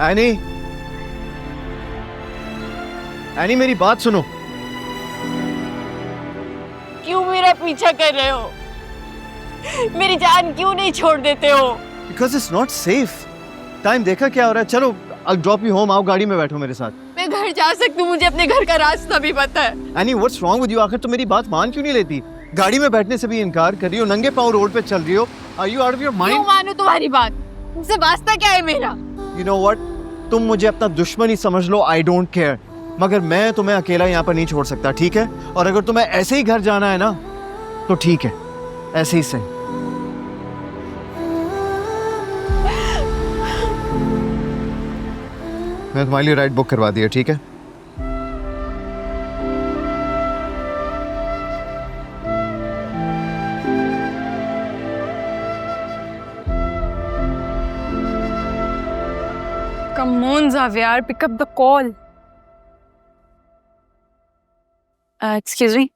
Any, any मेरी बात सुनो। क्यों मेरा पीछा कर रहे हो? मेरी जान क्यों नहीं छोड़ देते हो? Because it's not safe. Time देखा क्या हो रहा है? चलो, I'll drop you home. आओ गाड़ी में बैठो मेरे साथ। मैं घर जा सकती हूँ, मुझे अपने घर का रास्ता भी पता है। Any, what's wrong with you? आखिर तुम मेरी बात मान क्यों नहीं लेती? गाड़ी में बैठने से भी इनकार कर रही हो, नंगे पाँव रोड पे चल रही हो। Are you out of your mind? क्यों मानूं तुम्हारी बात? तुमसे वास्ता क्या है मेरा? You know what? तुम मुझे अपना दुश्मन ही समझ लो, I don't care. मगर मैं तुम्हें अकेला यहाँ पर नहीं छोड़ सकता, ठीक है? और अगर तुम्हें ऐसे ही घर जाना है ना, तो ठीक है, ऐसे ही सही। मैं तुम्हारे लिए राइड बुक करवा दिया, ठीक है? Come on, Xavier, pick up the call. Excuse me.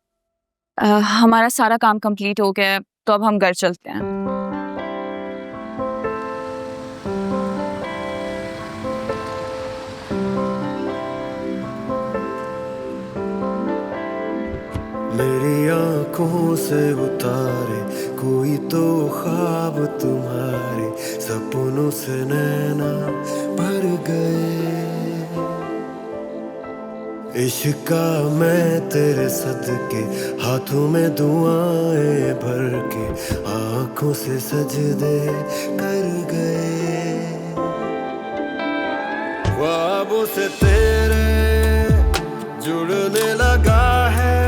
हमारा सारा काम कंप्लीट हो गया है, तो अब हम घर चलते हैं। मेरी आंखों से उतारे कोई तो ख्वाब तुम्हारे, सपनों से नैना भर गए। इश्का मैं तेरे सदके, हाथों में दुआएं भर के, आंखों से सजदे कर गए। ख्वाबों से तेरे जुड़ने लगा है,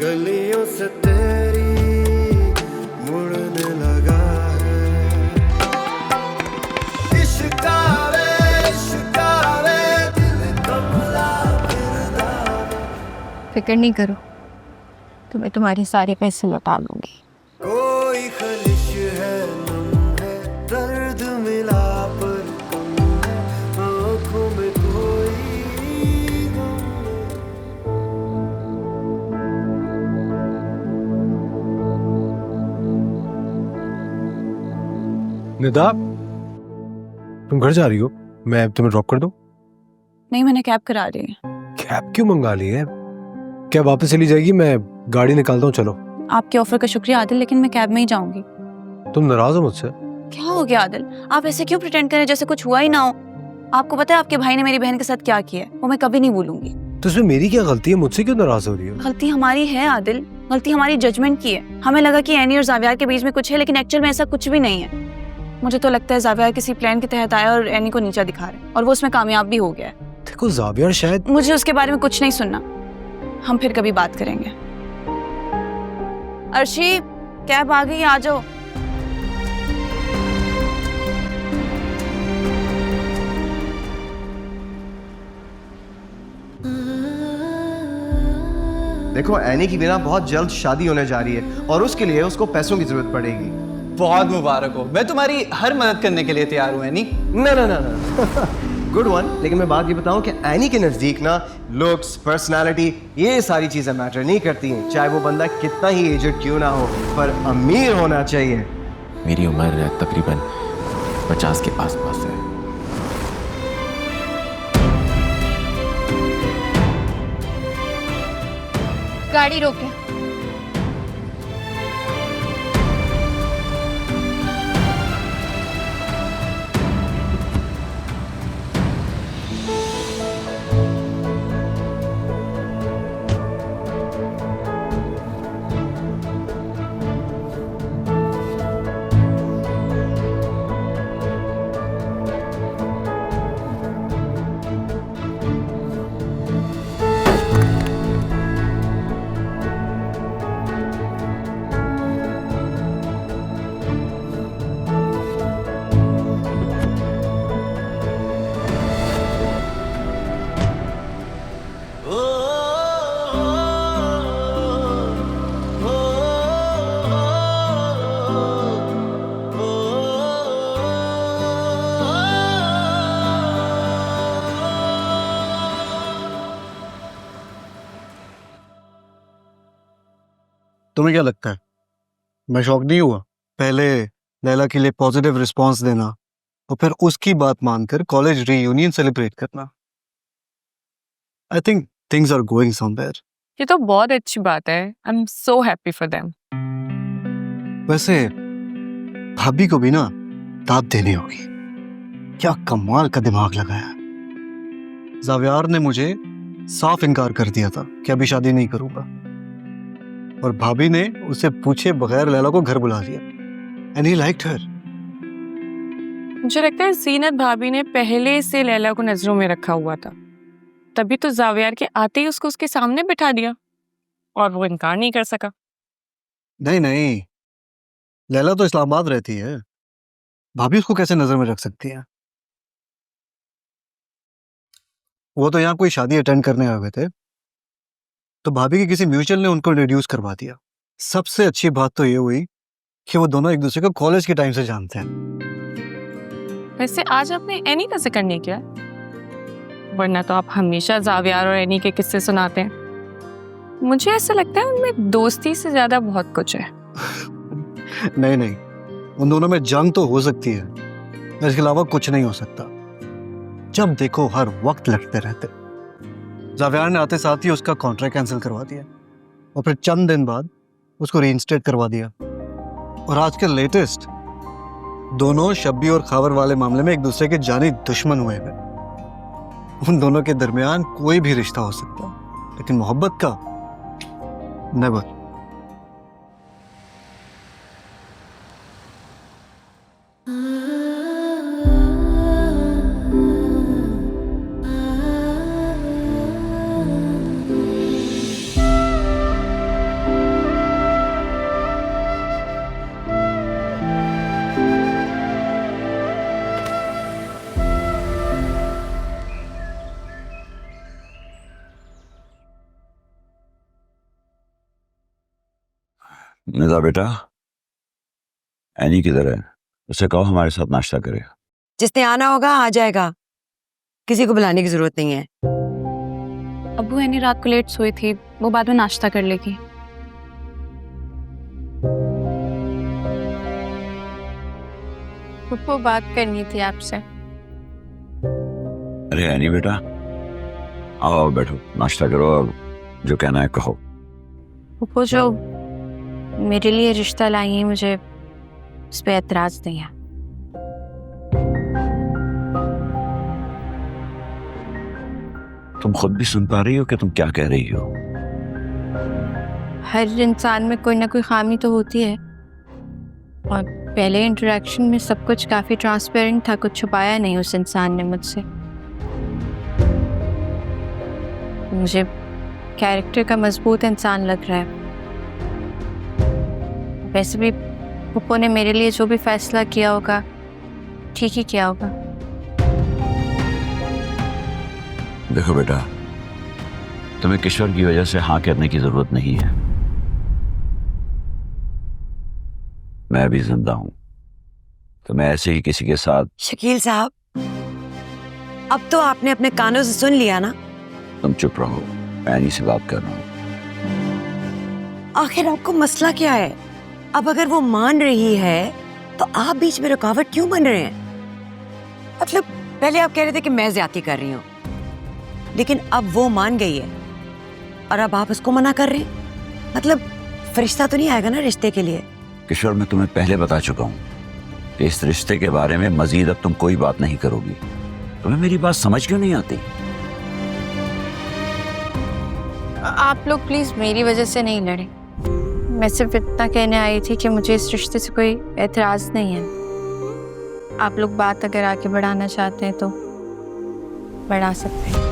गलियों से तेरी मुड़ने लगा है। इश्कारे दिल कमला फिरदा। फिक्र नहीं करो, तुम्हें तुम्हारे सारे पैसे लौटा लूंगी। कोई खलिश है, नम है, दर्द मिला पर कम है, आँखों में कोई गम नहीं। निदा, तुम घर जा रही हो? मैं तुम्हें ड्रॉप कर दूं? नहीं, मैंने कैब करा ली है। कैब क्यों मंगा ली है? क्या वापस चली जाएगी? मैं गाड़ी निकालता हूँ, चलो। आपके ऑफर का शुक्रिया आदिल, लेकिन मैं कैब में ही जाऊंगी। तुम नाराज हो मुझसे? क्या हो गया आदिल? आप ऐसे क्यों प्रिटेंड करें जैसे कुछ हुआ ही ना हो? आपको पता है आपके भाई ने मेरी बहन के साथ क्या किया है? वो मैं कभी नहीं भूलूंगी। तो इसमें मेरी क्या गलती है? मुझसे क्यों नाराज हो रही हो? गलती हमारी है आदिल, गलती हमारी जजमेंट की है। हमें लगा कि एनी और जावियार के बीच में कुछ है, लेकिन एक्चुअल में ऐसा कुछ भी नहीं है। मुझे तो लगता है जावियार किसी प्लान के तहत आया और एनी को नीचा दिखा रहा है, और वो उसमें कामयाब भी हो गया है। देखो जावियार शायद... मुझे उसके बारे में कुछ नहीं सुनना, हम फिर कभी बात करेंगे। अर्शी, कैब आ गई, आ जाओ। देखो, एनी की बिना बहुत जल्द शादी होने जा रही है और उसके लिए उसको पैसों की जरूरत पड़ेगी। बहुत मुबारक हो, मैं तुम्हारी हर मदद करने के लिए तैयार हूँ एनी। ना ना ना ना गुड वन। लेकिन मैं बात ये बताऊं कि एनी के नजदीक ना लुक्स, पर्सनालिटी, ये सारी चीजें मैटर नहीं करती हैं। चाहे वो बंदा कितना ही एजेड क्यों ना हो, पर अमीर होना चाहिए। मेरी उम्र तकरीबन 50 के आसपास है। गाड़ी रोके। तुम्हें क्या लगता है मैं शॉक नहीं हुआ? पहले लैला के लिए पॉजिटिव रिस्पांस देना और फिर उसकी बात मानकर कॉलेज रीयूनियन सेलिब्रेट करना। I think things are going somewhere. ये तो बहुत अच्छी बात है। I am so happy for them. वैसे भाभी को भी ना दाद देनी होगी। क्या कमाल का दिमाग लगाया। जावियार ने मुझे साफ इनकार कर दिया था कि अभी शादी नहीं करूंगा, और भाभी ने उसे पूछे बगैर लैला को घर बुला लिया। एंड ही लाइक्ड हर। मुझे लगता है जीनत भाभी ने पहले से लैला को नजरों में रखा हुआ था, तभी तो जावियार के आते ही उसको उसके सामने बिठा दिया और वो इनकार नहीं कर सका। नहीं नहीं, लैला तो इस्लामाबाद रहती है, भाभी उसको कैसे नजर में रख सकती है? वो तो यहाँ कोई शादी अटेंड करने आए हुए थे, तो भाभी के किसी म्यूचुअल ने उनको इंट्रोड्यूस करवा दिया। सबसे अच्छी बात तो ये हुई कि वो दोनों एक दूसरे को कॉलेज के टाइम से जानते हैं। वैसे आज आपने एनी का जिक्र नहीं किया, वरना तो आप हमेशा जावियार और एनी के किस्से सुनाते हैं। मुझे ऐसा लगता है उनमें दोस्ती से ज्यादा बहुत कुछ है। नहीं नहीं, उन दोनों में जंग तो हो सकती है, इसके अलावा कुछ नहीं हो सकता। जब देखो हर वक्त लड़ते रहते। जावियार ने आते साथ ही उसका कॉन्ट्रैक्ट कैंसिल करवा दिया और फिर चंद दिन बाद उसको रीइंस्टेट करवा दिया। और आज के लेटेस्ट, दोनों शब्बी और खावर वाले मामले में एक दूसरे के जानी दुश्मन हुए हैं। उन दोनों के दरमियान कोई भी रिश्ता हो सकता है, लेकिन मोहब्बत का नेवर। निदा बेटा, एनी किधर है? उसे कहो हमारे साथ नाश्ता करे। जिसने आना होगा आ जाएगा, किसी को बुलाने की जरूरत नहीं है। अब्बू एनी रात को लेट सोई थी, वो बाद में नाश्ता कर लेगी। वो बात करनी थी आपसे। अरे एनी बेटा, आओ आओ बैठो, नाश्ता करो और जो कहना है कहो। वो जो मेरे लिए रिश्ता लाई है, मुझे उस पर एतराज नहीं है। तुम खुद भी सुन पा रही हो कि तुम क्या कह रही हो? हर इंसान में कोई ना कोई खामी तो होती है, और पहले इंटरेक्शन में सब कुछ काफी ट्रांसपेरेंट था, कुछ छुपाया नहीं उस इंसान ने मुझसे। मुझे कैरेक्टर का मजबूत इंसान लग रहा है। वैसे भी पप्पू ने मेरे लिए जो भी फैसला किया होगा ठीक ही किया होगा। देखो बेटा, तुम्हें किशोर की वजह से हाँ करने की जरूरत नहीं है। मैं भी जिंदा हूं, तो मैं ऐसे ही किसी के साथ। शकील साहब, अब तो आपने अपने कानों से सुन लिया ना। तुम चुप रहो, मैं एनी से बात कर रहा हूं। आखिर आपको मसला क्या है? अब अगर वो मान रही है तो आप बीच में रुकावट क्यों बन रहे हैं? मतलब पहले आप कह रहे थे कि मैं ज्यादती कर रही हूँ, लेकिन अब वो मान गई है और अब आप उसको मना कर रहे हैं। मतलब फरिश्ता तो नहीं आएगा ना रिश्ते के लिए? किशोर, मैं तुम्हें पहले बता चुका हूं कि इस रिश्ते के बारे में मजीद अब तुम कोई बात नहीं करोगी। तुम्हें मेरी बात समझ क्यों नहीं आती? आप लोग प्लीज मेरी वजह से नहीं लड़े। मैं सिर्फ इतना कहने आई थी कि मुझे इस रिश्ते से कोई एतराज नहीं है। आप लोग बात अगर आगे बढ़ाना चाहते हैं तो बढ़ा सकते हैं।